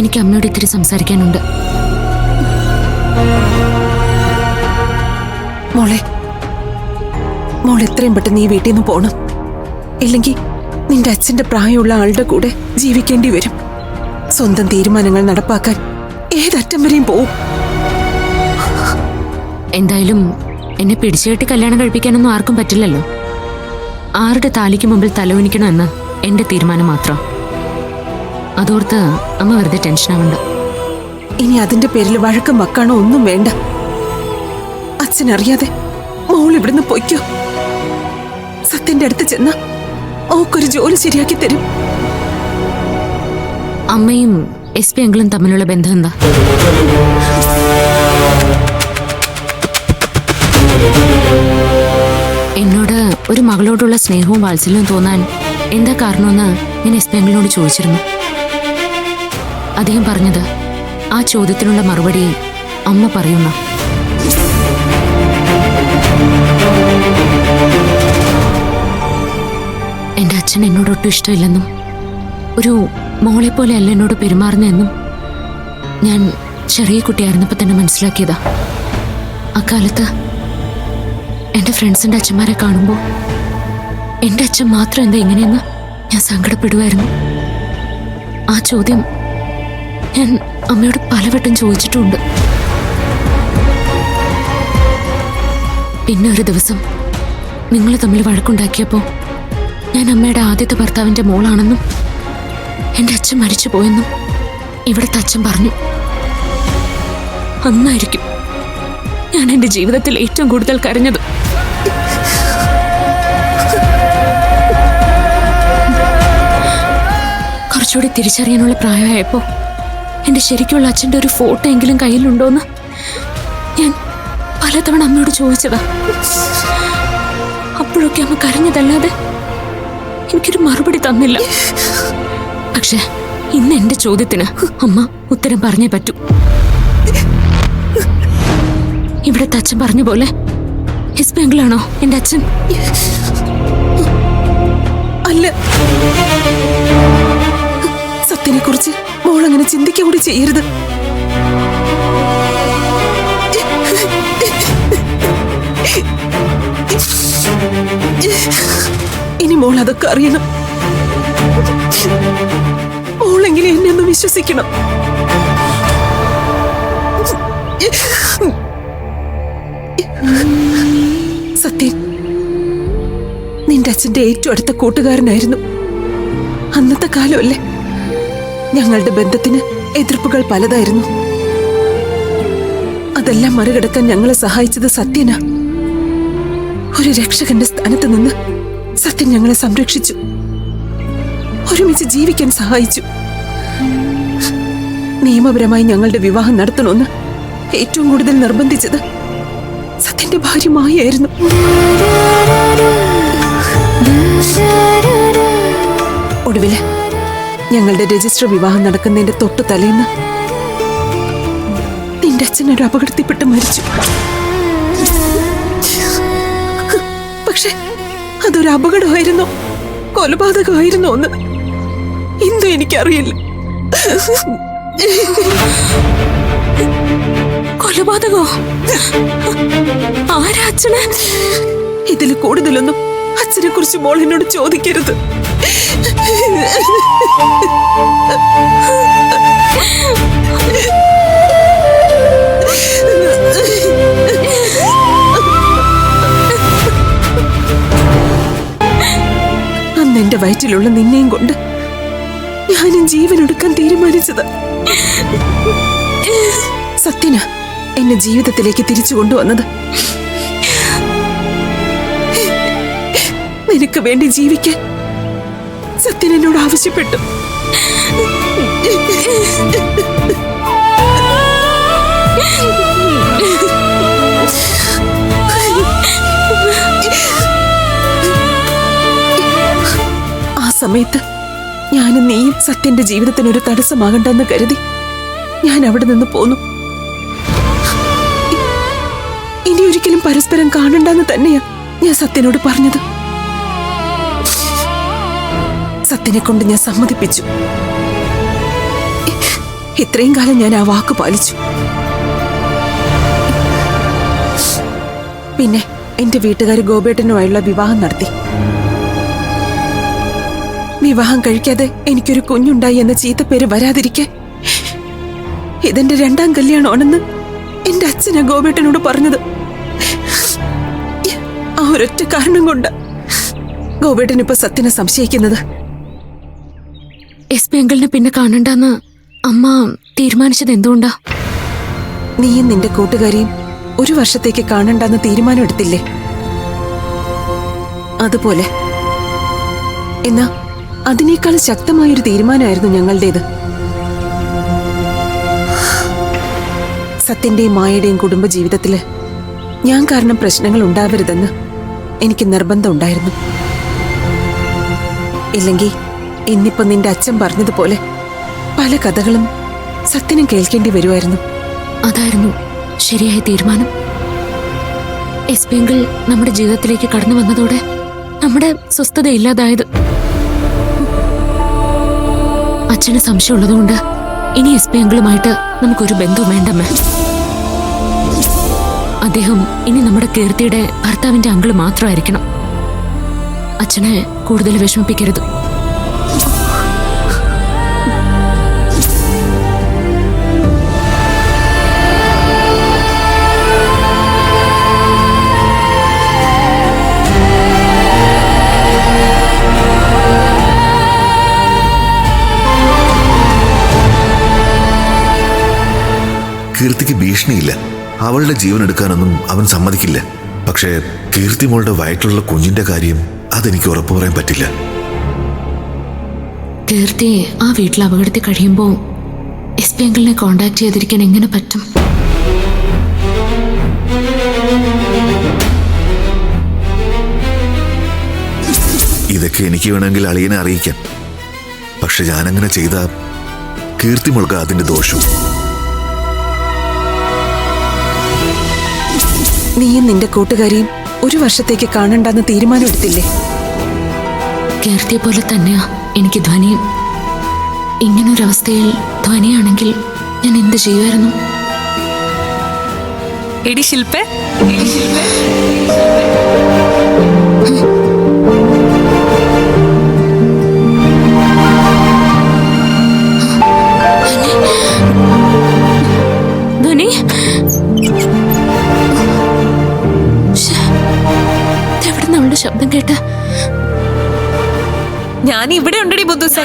എനിക്ക് അമ്മയോട് ഇത്തിരി സംസാരിക്കാനുണ്ട്. മോളെ, മോൾ എത്രയും പെട്ടെന്ന് ഈ വീട്ടിൽ നിന്ന് പോണം. ഇല്ലെങ്കിൽ നിന്റെ അച്ഛന്റെ പ്രായമുള്ള ആളുടെ കൂടെ ജീവിക്കേണ്ടി വരും. സ്വന്തം തീരുമാനങ്ങൾ നടപ്പാക്കാൻ ഏതറ്റം വരെയും പോവും. എന്തായാലും എന്നെ പിടിച്ചുകെട്ടി കല്യാണം കഴിപ്പിക്കാനൊന്നും ആർക്കും പറ്റില്ലല്ലോ. ആരുടെ താലിക്ക് മുമ്പിൽ തലവനിക്കണമെന്ന് എന്റെ തീരുമാനം മാത്രം. അതോർത്ത് അമ്മ വെറുതെ ടെൻഷനാവണ്ട. ഇനി അതിന്റെ പേരിൽ വഴക്കം വക്കാണോ ഒന്നും വേണ്ട. അച്ഛനറിയാതെ മോൾ ഇവിടുന്ന് പൊയ്ക്കോ. സത്യന്റെ അടുത്ത് ചെന്ന ഓക്കൊരു ജോലി ശരിയാക്കി തരും. അമ്മയും SP അങ്കിളും തമ്മിലുള്ള ബന്ധം എന്താ? എന്നോട് ഒരു മകളോടുള്ള സ്നേഹവും വാത്സല്യവും തോന്നാൻ എന്താ കാരണമെന്ന് ഞാൻ SP അങ്കിളിനോട് ചോദിച്ചിരുന്നു. അദ്ദേഹം പറഞ്ഞത് ആ ചോദ്യത്തിനുള്ള മറുപടി അമ്മ പറയുന്ന. എന്റെ അച്ഛൻ എന്നോടൊട്ടും ഇഷ്ടമില്ലെന്നും ഒരു മോളെ പോലെ അല്ല എന്നോട് പെരുമാറുന്നെന്നും ഞാൻ ചെറിയ കുട്ടിയായിരുന്നപ്പോൾ തന്നെ മനസ്സിലാക്കിയതാ. അക്കാലത്ത് എന്റെ ഫ്രണ്ട്സിന്റെ അച്ഛന്മാരെ കാണുമ്പോൾ എന്റെ അച്ഛൻ മാത്രം എന്താ ഇങ്ങനെയെന്ന് ഞാൻ സങ്കടപ്പെടുമായിരുന്നു. ആ ചോദ്യം ഞാൻ അമ്മയോട് പലവട്ടം ചോദിച്ചിട്ടുമുണ്ട്. പിന്നെ ഒരു ദിവസം നിങ്ങൾ തമ്മിൽ വഴക്കുണ്ടാക്കിയപ്പോൾ ഞാൻ അമ്മയുടെ ആദ്യത്തെ ഭർത്താവിന്റെ മോളാണെന്നും എന്റെ അച്ഛൻ മരിച്ചു പോയെന്നും ഇവിടുത്തെ അച്ഛൻ പറഞ്ഞു. അന്നായിരിക്കും ഞാൻ എന്റെ ജീവിതത്തിൽ ഏറ്റവും കൂടുതൽ കരഞ്ഞത്. കുറച്ചുകൂടി തിരിച്ചറിയാനുള്ള പ്രായമായപ്പോ എന്റെ ശരിക്കുള്ള അച്ഛന്റെ ഒരു ഫോട്ടോ എങ്കിലും കയ്യിലുണ്ടോന്ന് ഞാൻ പലതവണ അമ്മയോട് ചോദിച്ചതാ. അപ്പോഴൊക്കെ അമ്മ കരഞ്ഞതല്ലാതെ എനിക്കൊരു മറുപടി തന്നില്ല. പക്ഷെ ഇന്ന് എന്റെ ചോദ്യത്തിന് അമ്മ ഉത്തരം പറഞ്ഞേ പറ്റൂ. ഇവിടുത്തെ അച്ഛൻ പറഞ്ഞ പോലെ SP അങ്കിളാണോ എന്റെ അച്ഛൻ? അല്ല, സത്യനെ കുറിച്ച് മോൾ അങ്ങനെ ചിന്തിക്കുക കൂടി ചെയ്യരുത്. ഇനി മോൾ അതൊക്കെ അറിയണം. മോളെങ്കിലും എന്നെ ഒന്ന് വിശ്വസിക്കണം. സത്യൻ നിന്റെ അച്ഛന്റെ ഏറ്റവും അടുത്ത കൂട്ടുകാരനായിരുന്നു. അന്നത്തെ കാലമല്ലേ, ഞങ്ങളുടെ ബന്ധത്തിന് എതിർപ്പുകൾ പലതായിരുന്നു. അതെല്ലാം മറികടക്കാൻ ഞങ്ങളെ സഹായിച്ചത് സത്യനാ. ഒരു രക്ഷകന്റെ സ്ഥാനത്ത് നിന്ന് സത്യൻ ഞങ്ങളെ സംരക്ഷിച്ചു, ഒരുമിച്ച് ജീവിക്കാൻ സഹായിച്ചു. നിയമപരമായി ഞങ്ങളുടെ വിവാഹം നടത്തണമെന്ന് ഏറ്റവും കൂടുതൽ നിർബന്ധിച്ചത് സത്യന്റെ ഭാര്യ മായായിരുന്നു. ഒടുവില് ഞങ്ങളുടെ രജിസ്റ്റർ വിവാഹം നടക്കുന്നതിന്റെ തൊട്ടു തലേന്ന് നിന്റെ അച്ഛൻ ഒരു അപകടത്തിൽപ്പെട്ട് മരിച്ചു. പക്ഷെ അതൊരു അപകടമായിരുന്നോ കൊലപാതകമായിരുന്നോ എന്ന് ഇന്നും എനിക്കറിയില്ല. കൊലപാതകോ? ആരാ അച്ഛന്? ഇതിൽ കൂടുതലൊന്നും അച്ഛനെ കുറിച്ച് മോൾ എന്നോട് ചോദിക്കരുത്. അന്ന് എന്റെ വയറ്റിലുള്ള നിന്നെയും കൊണ്ട് ഞാനും ജീവനെടുക്കാൻ തീരുമാനിച്ചത്. സത്യന എന്നെ ജീവിതത്തിലേക്ക് തിരിച്ചു കൊണ്ടുവന്നത്. നിനക്ക് വേണ്ടി ജീവിക്കാൻ സത്യൻ എന്നോട് ആവശ്യപ്പെട്ടു. ആ സമയത്ത് ഞാനും നീയും സത്യന്റെ ജീവിതത്തിനൊരു തടസ്സമാകണ്ടെന്ന് കരുതി ഞാൻ അവിടെ നിന്ന് പോന്നു. ഇനി ഒരിക്കലും പരസ്പരം കാണണ്ടെന്ന് തന്നെയാ ഞാൻ സത്യനോട് പറഞ്ഞത്. സത്യനെ കൊണ്ട് ഞാൻ സമ്മതിപ്പിച്ചു. ഇത്രയും കാലം ഞാൻ ആ വാക്ക് പാലിച്ചു. പിന്നെ എന്റെ വീട്ടുകാർ ഗോപേട്ടനുമായുള്ള വിവാഹം നടത്തി. വിവാഹം കഴിക്കാതെ എനിക്കൊരു കുഞ്ഞുണ്ടായി എന്ന ചീത്തപ്പേര് വരാതിരിക്കാൻ ഇതെന്റെ രണ്ടാം കല്യാണമാണെന്ന് എന്റെ അച്ഛനാ ഗോപേട്ടനോട് പറഞ്ഞത്. ആ ഒരൊറ്റ കാരണം കൊണ്ട് ഗോപേട്ടൻ ഇപ്പൊ സത്യനെ സംശയിക്കുന്നത്. എസ് പി അങ്കിളിനെ പിന്നെ കാണണ്ടെന്ന് അമ്മ തീരുമാനിച്ചത് എന്തുകൊണ്ടാ? നീയും നിന്റെ കൂട്ടുകാരിയും ഒരു വർഷത്തേക്ക് കാണണ്ടെന്ന് തീരുമാനം എടുത്തില്ലേ? അതുപോലെ എന്നാ അതിനേക്കാൾ ശക്തമായൊരു തീരുമാനമായിരുന്നു ഞങ്ങളുടേത്. സത്യന്റെയും മായയുടെയും കുടുംബജീവിതത്തില് ഞാൻ കാരണം പ്രശ്നങ്ങൾ ഉണ്ടാവരുതെന്ന് എനിക്ക് നിർബന്ധം ഉണ്ടായിരുന്നു. ഇല്ലെങ്കിൽ ഇന്നിപ്പോ നിന്റെ അച്ഛൻ പറഞ്ഞതുപോലെ പല കഥകളും സത്യനും കേൾക്കേണ്ടി വരുമായിരുന്നു. അതായിരുന്നു ശരിയായ തീരുമാനം. എസ് പി അങ്കിൾ നമ്മുടെ ജീവിതത്തിലേക്ക് കടന്നു വന്നതോടെ നമ്മുടെ സ്വസ്ഥത ഇല്ലാതായത്. അച്ഛന് സംശയമുള്ളതുകൊണ്ട് ഇനി എസ് പി അങ്കിളുമായിട്ട് നമുക്കൊരു ബന്ധവും വേണ്ടമ്മേ. അദ്ദേഹം ഇനി നമ്മുടെ കീർത്തിയുടെ ഭർത്താവിന്റെ അങ്കിള് മാത്രമായിരിക്കണം. അച്ഛനെ കൂടുതൽ വിഷമിപ്പിക്കരുത്. കീർത്തിക്ക് ഭീഷണിയില്ല. അവളുടെ ജീവൻ എടുക്കാനൊന്നും അവൻ സമ്മതിക്കില്ല. പക്ഷേ കീർത്തി മോളുടെ വയറ്റിലുള്ള കുഞ്ഞിന്റെ കാര്യം അതെനിക്ക് ഉറപ്പു പറയാൻ പറ്റില്ല. കീർത്തി ആ വീട്ടിൽ അപകടത്തിൽ കഴിയുമ്പോൾ എസ് പി അങ്കിളിനെ കോണ്ടാക്ട് ചെയ്തിരിക്കാൻ എങ്ങനെ പറ്റും? ഇതൊക്കെ എനിക്ക് വേണമെങ്കിൽ അളിയനെ അറിയിക്കാം. പക്ഷെ ഞാനങ്ങനെ ചെയ്ത കീർത്തി മോൾക്ക് അതിന്റെ ദോഷം. നീയും നിന്റെ കൂട്ടുകാരിയും ഒരു വർഷത്തേക്ക് കാണണ്ടെന്ന് തീരുമാനം എടുത്തില്ലേ? കീർത്തിയെ പോലെ തന്നെയാ എനിക്ക് ധ്വനിയും. ഇങ്ങനൊരവസ്ഥയിൽ ധ്വനിയാണെങ്കിൽ ഞാൻ എന്ത് ചെയ്യുമായിരുന്നു? എടി ശില്പേ, ധ്വനി, എവിടെ നമ്മളുടെ ശബ്ദം കേട്ട്? ഞാൻ ഇവിടെ ഉണ്ടടി ബുദ്ധുസേ.